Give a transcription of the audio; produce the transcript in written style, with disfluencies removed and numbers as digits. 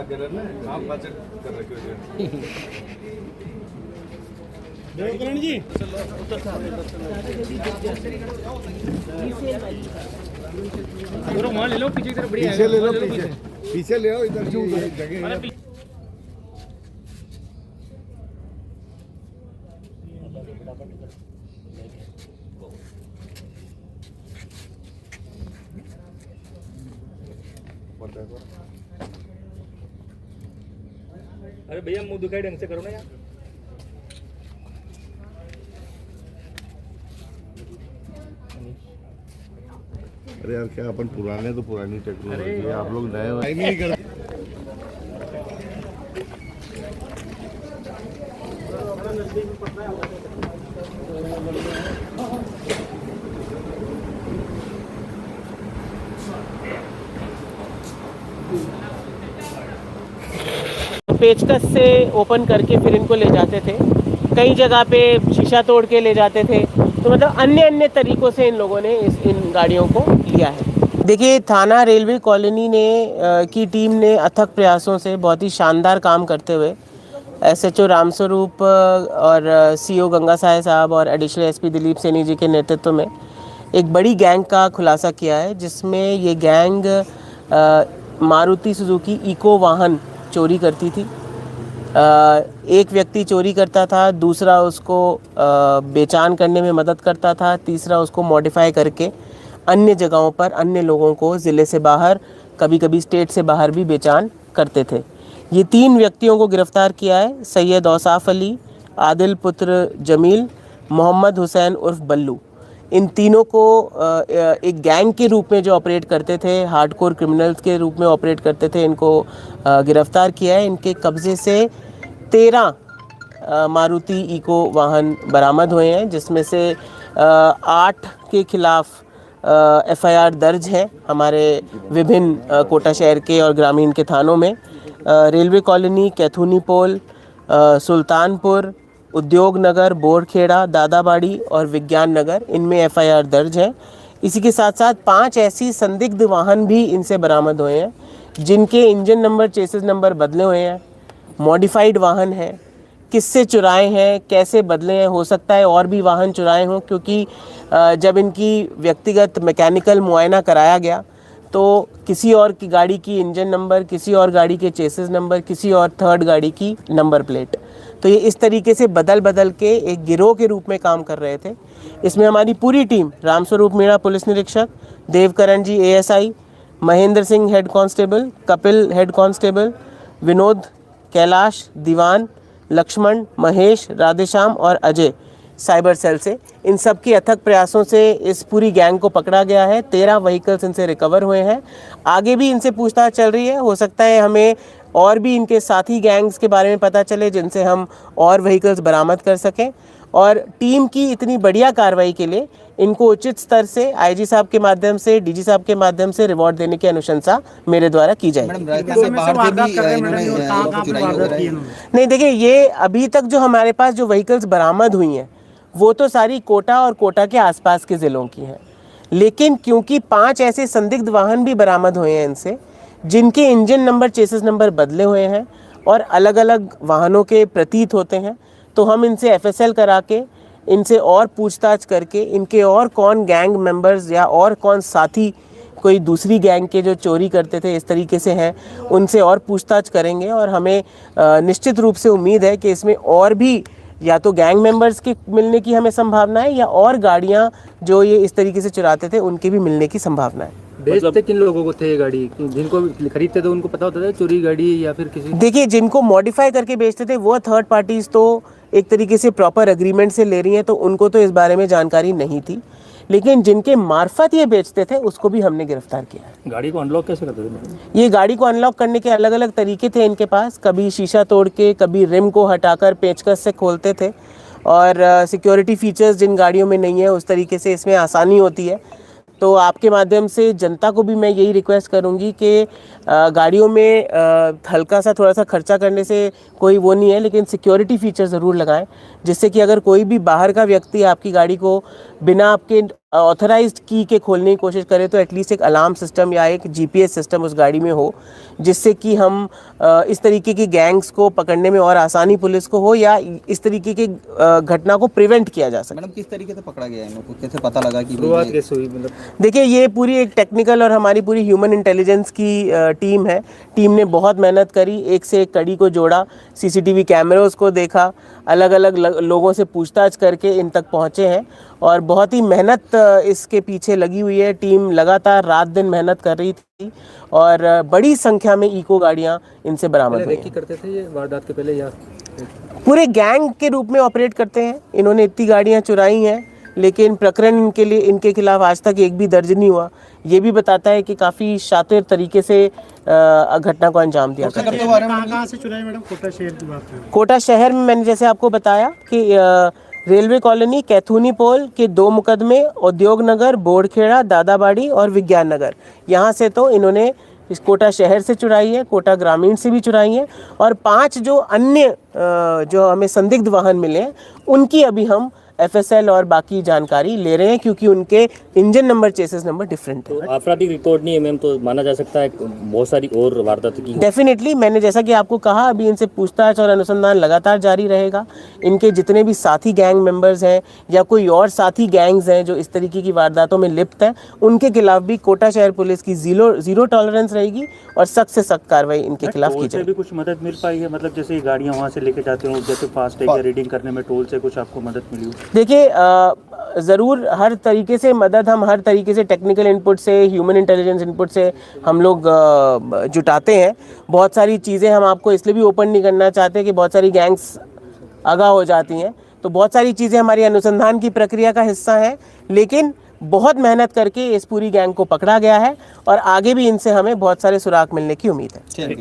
देवकरण जी वहाँ ले लो, पीछे की तरफ बढ़िया पीछे ले लो, पीछे ले आओ, इधर जो जगह है। अरे भैया मुंह दिखाई ढंग से करो ना यार। अरे यार क्या अपन पुराने तो पुरानी टेक्नोलॉजी है, आप लोग नए नहीं करते। पेचकस से ओपन करके फिर इनको ले जाते थे, कई जगह पे शीशा तोड़ के ले जाते थे। तो मतलब अन्य अन्य तरीक़ों से इन लोगों ने इन गाड़ियों को लिया है। देखिए, थाना रेलवे कॉलोनी ने की टीम ने अथक प्रयासों से बहुत ही शानदार काम करते हुए SHO रामस्वरूप और CO गंगा साय साहब और एडिशनल SP दिलीप सैनी जी के नेतृत्व में एक बड़ी गैंग का खुलासा किया है, जिसमें ये गैंग मारुति सुजुकी इको वाहन चोरी करती थी। एक व्यक्ति चोरी करता था, दूसरा उसको बेचान करने में मदद करता था, तीसरा उसको मॉडिफाई करके अन्य जगहों पर अन्य लोगों को ज़िले से बाहर, कभी कभी स्टेट से बाहर भी बेचान करते थे। ये 3 व्यक्तियों को गिरफ्तार किया है, सैयद औसाफ अली, आदिल पुत्र जमील, मोहम्मद हुसैन उर्फ बल्लू। इन तीनों को एक गैंग के रूप में जो ऑपरेट करते थे, हार्डकोर क्रिमिनल्स के रूप में ऑपरेट करते थे, इनको गिरफ्तार किया है। इनके कब्ज़े से 13 मारुति इको वाहन बरामद हुए हैं, जिसमें से 8 के खिलाफ FIR दर्ज है हमारे विभिन्न कोटा शहर के और ग्रामीण के थानों में। रेलवे कॉलोनी, कैथूनी पोल, सुल्तानपुर, उद्योग नगर, बोरखेड़ा, दादाबाड़ी और विज्ञान नगर, इनमें FIR दर्ज है। इसी के साथ साथ 5 ऐसी संदिग्ध वाहन भी इनसे बरामद हुए हैं, जिनके इंजन नंबर, चेसिस नंबर बदले हुए हैं, मॉडिफाइड वाहन है। किससे चुराए हैं, कैसे बदले हैं, हो सकता है और भी वाहन चुराए हों, क्योंकि जब इनकी व्यक्तिगत मैकेनिकल मुआयना कराया गया तो किसी और की गाड़ी की इंजन नंबर, किसी और गाड़ी के चेसिस नंबर, किसी और थर्ड गाड़ी की नंबर प्लेट, तो ये इस तरीके से बदल बदल के एक गिरोह के रूप में काम कर रहे थे। इसमें हमारी पूरी टीम, रामस्वरूप मीणा पुलिस निरीक्षक, Devkaran ji ASI, Mahendra Singh head constable, Kapil head constable, Vinod, Kailash, Diwan, Laxman, Mahesh, Radheshyam और अजय साइबर सेल से, इन सब की अथक प्रयासों से इस पूरी गैंग को पकड़ा गया है। 13 व्हीकल्स इनसे रिकवर हुए हैं। आगे भी इनसे पूछताछ चल रही है, हो सकता है हमें और भी इनके साथी गैंग्स के बारे में पता चले, जिनसे हम और व्हीकल्स बरामद कर सकें। और टीम की इतनी बढ़िया कार्रवाई के लिए इनको उचित स्तर से IG साहब के माध्यम से, DG साहब के माध्यम से रिवॉर्ड देने की अनुशंसा मेरे द्वारा की जाएगी। नहीं, देखिए, ये अभी तक जो हमारे पास जो व्हीकल्स बरामद हुई हैं वो तो सारी कोटा और कोटा के आसपास के ज़िलों की हैं, लेकिन क्योंकि 5 ऐसे संदिग्ध वाहन भी बरामद हुए हैं इनसे, जिनके इंजन नंबर, चेसिस नंबर बदले हुए हैं और अलग अलग वाहनों के प्रतीत होते हैं, तो हम इनसे FSL करा के, इनसे और पूछताछ करके, इनके और कौन गैंग मेंबर्स या और कौन साथी कोई दूसरी गैंग के जो चोरी करते थे इस तरीके से हैं, उनसे और पूछताछ करेंगे। और हमें निश्चित रूप से उम्मीद है कि इसमें और भी या तो गैंग मेंबर्स के मिलने की हमें संभावना है, या और गाड़ियां जो ये इस तरीके से चुराते थे उनके भी मिलने की संभावना है। बेचते किन लोगों को थे ये गाड़ी, जिनको खरीदते थे उनको पता होता था चोरी गाड़ी या फिर किसी? देखिए, जिनको मॉडिफाई करके बेचते थे वो थर्ड पार्टीज तो एक तरीके से प्रॉपर एग्रीमेंट से ले रही हैं, तो उनको तो इस बारे में जानकारी नहीं थी, लेकिन जिनके मार्फत ये बेचते थे उसको भी हमने गिरफ्तार किया है। गाड़ी को अनलॉक कैसे करते थे? ये गाड़ी को अनलॉक करने के अलग अलग तरीके थे इनके पास, कभी शीशा तोड़ के, कभी रिम को हटाकर पेचकस से खोलते थे, और सिक्योरिटी फीचर्स जिन गाड़ियों में नहीं है उस तरीके से इसमें आसानी होती है। तो आपके माध्यम से जनता को भी मैं यही रिक्वेस्ट करूंगी कि गाड़ियों में हल्का सा थोड़ा सा खर्चा करने से कोई वो नहीं है, लेकिन सिक्योरिटी फीचर ज़रूर लगाएं, जिससे कि अगर कोई भी बाहर का व्यक्ति आपकी गाड़ी को बिना आपके ऑथराइज्ड की के खोलने की कोशिश करें तो एटलीस्ट एक अलार्म सिस्टम या एक जीपीएस सिस्टम उस गाड़ी में हो, जिससे कि हम इस तरीके की गैंग्स को पकड़ने में और आसानी पुलिस को हो, या इस तरीके की घटना को प्रिवेंट किया जा सके। मैडम किस तरीके से पकड़ा गया है इन लोगों को, कैसे पता लगा कि शुरुआत कैसे हुई, मतलब देखिए ये पूरी एक टेक्निकल और हमारी पूरी ह्यूमन इंटेलिजेंस की टीम है। टीम ने बहुत मेहनत करी, एक से एक कड़ी को जोड़ा, सीसीटीवी कैमरों को देखा, अलग अलग लोगों से पूछताछ करके इन तक पहुँचे हैं और बहुत ही मेहनत इसके पीछे लगी हुई है। टीम लगातार रात दिन मेहनत कर रही थी और बड़ी संख्या में इको गाड़ियां इनसे बरामद हुई हैं। करते थे ये वारदात के पहले या पूरे गैंग के रूप में ऑपरेट करते हैं। इन्होंने इतनी गाड़ियां चुराई हैं, लेकिन प्रकरण इनके खिलाफ आज तक एक भी दर्ज नहीं हुआ। ये भी बताता है कि काफ़ी शातिर तरीके से घटना को अंजाम दिया। कहाँ से चुराई मैडम? कोटा शहर की बात है। कोटा शहर में मैंने जैसे आपको बताया कि रेलवे कॉलोनी, कैथूनी पोल के 2 मुकदमे, उद्योग नगर, बोड़खेड़ा, दादाबाड़ी और विज्ञान नगर, यहाँ से तो इन्होंने इस कोटा शहर से चुराई है, कोटा ग्रामीण से भी चुराई है और 5 जो अन्य जो हमें संदिग्ध वाहन मिले हैं उनकी अभी हम एफएसएल और बाकी जानकारी ले रहे हैं, क्योंकि उनके engine number, chassis number different है। तो आपराधिक रिकॉर्ड नहीं है मैम, तो माना जा सकता है बहुत सारी और वारदात की। डेफिनेटली, मैंने जैसा कि आपको कहा, अभी इनसे पूछताछ और अनुसंधान लगातार जारी रहेगा। इनके जितने भी साथी गैंग मेंबर्स हैं या कोई और साथी गैंग्स हैं जो इस तरीके की वारदातों में लिप्त हैं, उनके खिलाफ भी कोटा शहर पुलिस की जीरो टॉलरेंस रहेगी और सख्त से सख्त कार्रवाई इनके खिलाफ की जाएगी। भी कुछ मदद मिल पाई है, मतलब जैसे गाड़ियाँ वहाँ से लेके जाते हो, जैसे फास्टैग या रीडिंग करने में टोल से कुछ आपको मदद मिली? देखिए, ज़रूर हर तरीके से मदद हम हर तरीके से टेक्निकल इनपुट से, ह्यूमन इंटेलिजेंस इनपुट से हम लोग जुटाते हैं। बहुत सारी चीज़ें हम आपको इसलिए भी ओपन नहीं करना चाहते कि बहुत सारी गैंग्स आगाह हो जाती हैं, तो बहुत सारी चीज़ें हमारी अनुसंधान की प्रक्रिया का हिस्सा हैं, लेकिन बहुत मेहनत करके इस पूरी गैंग को पकड़ा गया है और आगे भी इनसे हमें बहुत सारे सुराग मिलने की उम्मीद है।